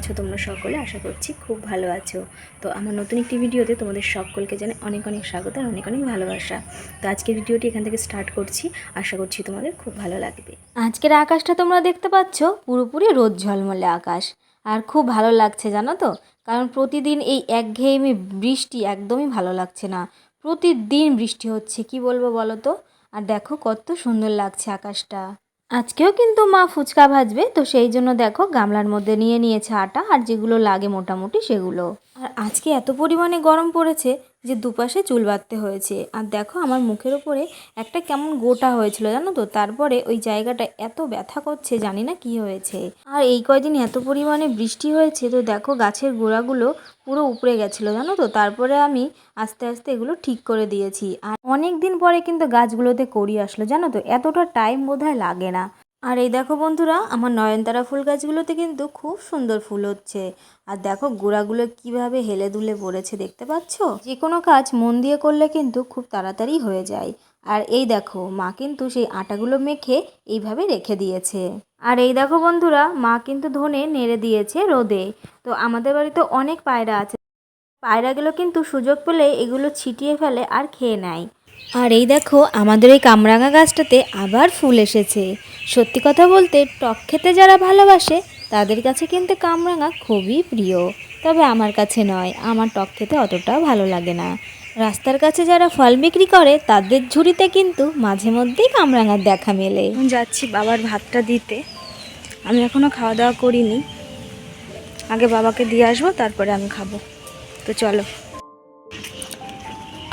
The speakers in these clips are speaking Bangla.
আছো তোমরা সকলে? আশা করছি খুব ভালো আছো। তো আমার নতুন একটি ভিডিওতে তোমাদের সকলকে জানাই অনেক অনেক স্বাগত আর অনেক অনেক ভালোবাসা। তো আজকের ভিডিওটি এখান থেকে স্টার্ট করছি, আশা করছি তোমাদের খুব ভালো লাগবে। আজকের আকাশটা তোমরা দেখতে পাচ্ছ, পুরোপুরি রোদ ঝলমলে আকাশ। আর খুব ভালো লাগছে জানো তো, কারণ প্রতিদিন এই একঘেয়েমি বৃষ্টি একদমই ভালো লাগছে না। প্রতিদিন বৃষ্টি হচ্ছে, কি বলবো বলো তো। আর দেখো কত সুন্দর লাগছে আকাশটা। আজকেও কিন্তু মা ফুচকা ভাজবে, তো সেই জন্য দেখো গামলার মধ্যে নিয়ে নিয়েছে আটা আর যেগুলো লাগে মোটামুটি সেগুলো। আর আজকে এত পরিমাণে গরম পড়েছে যে দুপাশে চুল বাঁধতে হয়েছে। আর দেখো আমার মুখের ওপরে একটা কেমন গোটা হয়েছিল জানো তো, তারপরে ওই জায়গাটা এত ব্যথা করছে, জানি না কি হয়েছে। আর এই কয়দিন এত পরিমাণে বৃষ্টি হয়েছে, তো দেখো গাছের গোড়াগুলো পুরো উপড়ে গেছিলো জানো তো, তারপরে আমি আস্তে আস্তে এগুলো ঠিক করে দিয়েছি। আর অনেক দিন পরে কিন্তু গাছগুলোতে কড়ি আসলো জানো তো, এতটা টাইম বোধহয় লাগে না। আর এই দেখো বন্ধুরা, আমার নয়নতারা ফুল গাছগুলোতে কিন্তু খুব সুন্দর ফুল হচ্ছে। আর দেখো গোড়াগুলো কিভাবে হেলে দুলে পড়েছে, দেখতে পাচ্ছ। যে কোনো কাজ মন দিয়ে করলে কিন্তু খুব তাড়াতাড়ি হয়ে যায়। আর এই দেখো মা কিন্তু সেই আটাগুলো মেখে এইভাবে রেখে দিয়েছে। আর এই দেখো বন্ধুরা, মা কিন্তু ধনে নেড়ে দিয়েছে রোদে। তো আমাদের বাড়িতে অনেক পায়রা আছে, পায়রাগুলো কিন্তু সুযোগ পেলে এগুলো ছিটিয়ে ফেলে আর খেয়ে নেয়। আর এই দেখো আমাদের এই কামরাঙা গাছটাতে আবার ফুল এসেছে। সত্যি কথা বলতে টক খেতে যারা ভালোবাসে তাদের কাছে কিন্তু কামরাঙা খুবই প্রিয়, তবে আমার কাছে নয়, আমার টক খেতে অতটাও ভালো লাগে না। রাস্তার কাছে যারা ফল বিক্রি করে তাদের ঝুড়িতে কিন্তু মাঝে মধ্যেই কামরাঙার দেখা মেলে। এখন যাচ্ছি বাবার ভাতটা দিতে। আমি এখনও খাওয়া দাওয়া করিনি, আগে বাবাকে দিয়ে আসবো তারপরে আমি খাবো। তো চলো।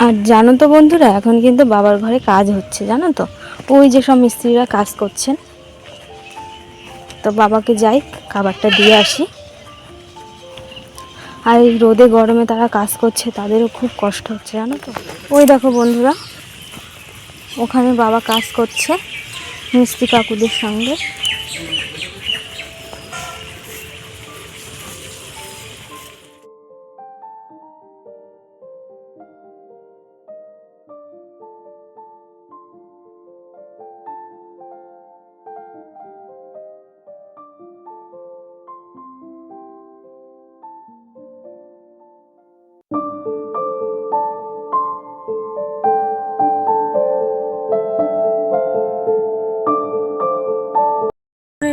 আর জানো তো বন্ধুরা, এখন কিন্তু বাবার ঘরে কাজ হচ্ছে জানো তো, ওই যে সব মিস্ত্রিরা কাজ করছেন। তো বাবাকে যাই খাবারটা দিয়ে আসি। আর এই রোদে গরমে তারা কাজ করছে, তাদেরও খুব কষ্ট হচ্ছে জানো তো। ওই দেখো বন্ধুরা, ওখানে বাবা কাজ করছে মিস্ত্রি কাকুদের সঙ্গে।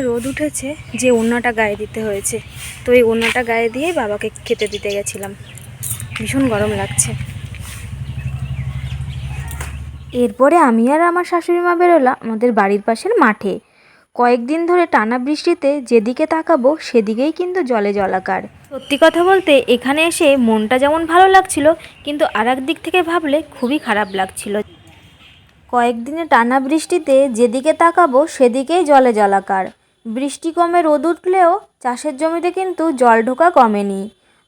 রোদ উঠেছে যে ওড়নাটা গায়ে দিতে হয়েছে, তো এই ওড়নাটা গায়ে দিয়ে বাবাকে খেতে দিতে গেছিলাম। ভীষণ গরম লাগছে। এরপরে আমি আর আমার শাশুড়ি মা বেরোলাম আমাদের বাড়ির পাশের মাঠে। কয়েকদিন ধরে টানা বৃষ্টিতে যেদিকে তাকাবো সেদিকেই কিন্তু জলে জলাকার। সত্যি কথা বলতে এখানে এসে মনটা যেমন ভালো লাগছিল, কিন্তু আর এক দিক থেকে ভাবলে খুবই খারাপ লাগছিল। কয়েকদিনে টানা বৃষ্টিতে যেদিকে তাকাবো সেদিকেই জলে জলাকার। বৃষ্টি কমে রোদ উঠলেও চাষের জমিতে কিন্তু জল ঢোকা কমেনি।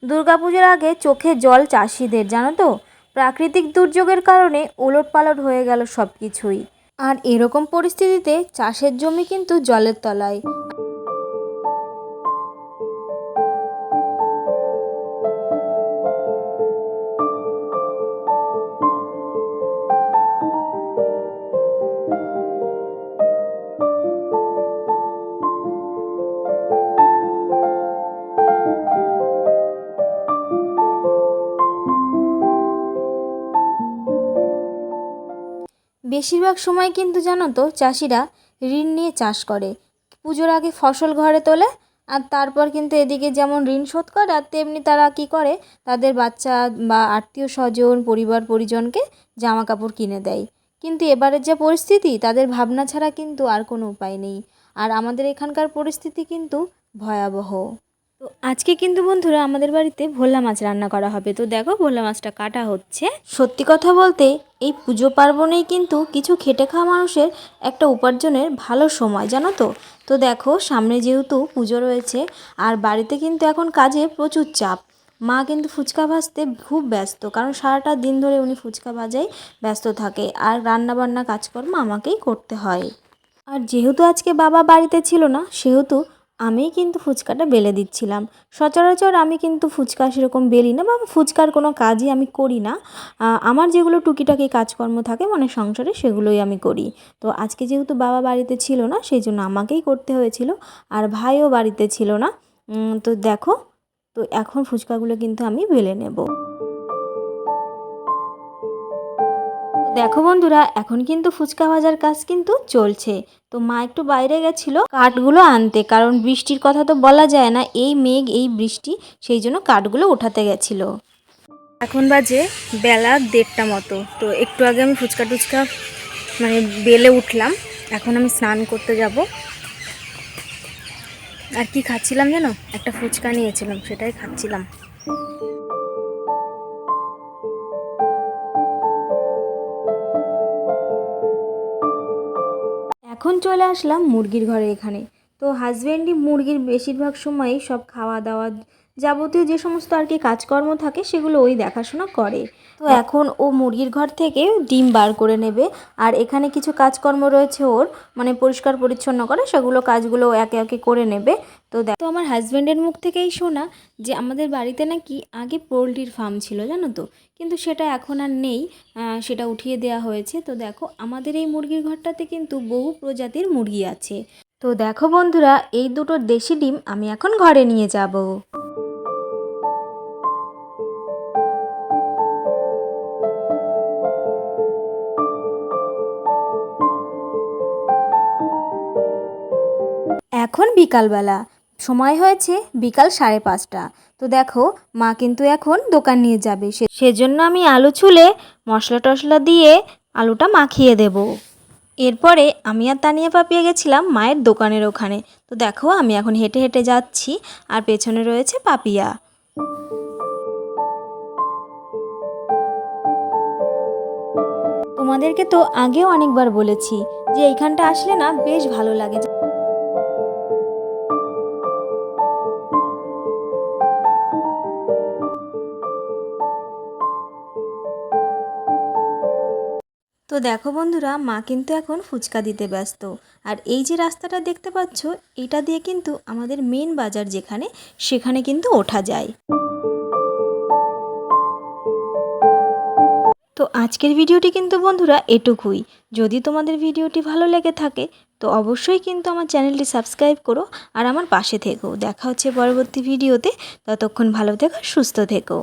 দুর্গাপুজোর আগে চোখে জল চাষিদের, জানো তো। প্রাকৃতিক দুর্যোগের কারণে ওলটপালট হয়ে গেল সব কিছুই। আর এরকম পরিস্থিতিতে চাষের জমি কিন্তু জলের তলায়। বেশিরভাগ সময় কিন্তু জানো তো চাষিরা ঋণ নিয়ে চাষ করে। পুজোর আগে ফসল ঘরে তোলে, আর তারপর কিন্তু এদিকে যেমন ঋণ শোধ করে, আর তেমনি তারা কি করে, তাদের বাচ্চা বা আত্মীয় স্বজন পরিবার পরিজনকে জামা কাপড় কিনে দেয়। কিন্তু এবারের যে পরিস্থিতি, তাদের ভাবনা ছাড়া কিন্তু আর কোনো উপায় নেই। আর আমাদের এখানকার পরিস্থিতি কিন্তু ভয়াবহ। তো আজকে কিন্তু বন্ধুরা আমাদের বাড়িতে ভোলা মাছ রান্না করা হবে। তো দেখো ভোলা মাছটা কাটা হচ্ছে। সত্যি কথা বলতে এই পুজো পার্বণেই কিন্তু কিছু খেটে খাওয়া মানুষের একটা উপার্জনের ভালো সময়, জানো তো। তো দেখো সামনে যেহেতু পুজো রয়েছে, আর বাড়িতে কিন্তু এখন কাজে প্রচুর চাপ। মা কিন্তু ফুচকা ভাজতে খুব ব্যস্ত, কারণ সারাটা দিন ধরে উনি ফুচকা ভাজাই ব্যস্ত থাকে, আর রান্নাবান্না কাজকর্ম আমাকেই করতে হয়। আর যেহেতু আজকে বাবা বাড়িতে ছিল না, সেহেতু আমিই কিন্তু ফুচকাটা বেলে দিচ্ছিলাম। সচরাচর আমি কিন্তু ফুচকা সেরকম বেলি না, বা ফুচকার কোনো কাজই আমি করি না। আমার যেগুলো টুকিটাকি কাজকর্ম থাকে মানে সংসারে, সেগুলোই আমি করি। তো আজকে যেহেতু বাবা বাড়িতে ছিল না, সেই জন্য আমাকেই করতে হয়েছিল। আর ভাইও বাড়িতে ছিল না, তো দেখো, তো এখন ফুচকাগুলো কিন্তু আমি বেলে নেব। দেখো বন্ধুরা, এখন কিন্তু ফুচকা ভাজার কাজ কিন্তু চলছে। তো মা একটু বাইরে গেছিলো কাঠগুলো আনতে, কারণ বৃষ্টির কথা তো বলা যায় না, এই মেঘ এই বৃষ্টি, সেই জন্য কাঠগুলো উঠাতে গেছিলো। এখন বাজে বেলা 1:30টা মতো। তো একটু আগে আমি ফুচকা টুচকা মানে বেলে উঠলাম। এখন আমি স্নান করতে যাব। আর কি খাচ্ছিলাম জানো, একটা ফুচকা নিয়েছিলাম, সেটাই খাচ্ছিলাম। এখন চলে আসলাম মুরগির ঘরে এখানে। তো হাজব্যান্ডই মুরগির বেশিরভাগ সময়ই সব খাওয়া দাওয়া যাবতীয় যে সমস্ত আর কি কাজকর্ম থাকে সেগুলো ওই দেখাশোনা করে। তো এখন ও মুরগির ঘর থেকে ডিম বার করে নেবে, আর এখানে কিছু কাজকর্ম রয়েছে ওর, মানে পরিষ্কার পরিচ্ছন্ন করা, সেগুলো কাজগুলো একে একে করে নেবে। তো তো আমার হাজব্যান্ডের মুখ থেকেই শোনা যে আমাদের বাড়িতে নাকি আগে পোলট্রির ফার্ম ছিল, জানো তো, কিন্তু সেটা এখন আর নেই, সেটা উঠিয়ে দেওয়া হয়েছে। তো দেখো আমাদের এই মুরগির ঘরটাতে কিন্তু বহু প্রজাতির মুরগি আছে। তো দেখো বন্ধুরা, এই দুটো দেশি ডিম আমি এখন ঘরে নিয়ে যাব। এখন বিকালবেলা, সময় হয়েছে বিকাল 5:30। তো দেখো মা কিন্তু এখন দোকান নিয়ে যাবে, সেজন্য আমি আলু ছুলে মশলা টশলা দিয়ে আলুটা মাখিয়ে দেব। এরপরে আমি আর তানিয়া পাপিয়ে গেছিলাম মায়ের দোকানের ওখানে। তো দেখো আমি এখন হেঁটে হেঁটে যাচ্ছি, আর পেছনে রয়েছে পাপিয়া। তোমাদেরকে তো আগেও অনেকবার বলেছি যে এইখানটা আসলে না বেশ ভালো লাগে। তো দেখো বন্ধুরা, মা কিন্তু এখন ফুচকা দিতে ব্যস্ত। আর এই যে রাস্তাটা দেখতে পাচ্ছ, এটা দিয়ে কিন্তু আমাদের মেন বাজার যেখানে, সেখানে কিন্তু ওঠা যায়। তো আজকের ভিডিওটি কিন্তু বন্ধুরা এটুকুই। যদি তোমাদের ভিডিওটি ভালো লেগে থাকে তো অবশ্যই কিন্তু আমার চ্যানেলটি সাবস্ক্রাইব করো, আর আমার পাশে থেকো। দেখা হচ্ছে পরবর্তী ভিডিওতে। ততক্ষণ ভালো থেকো, সুস্থ থেকো।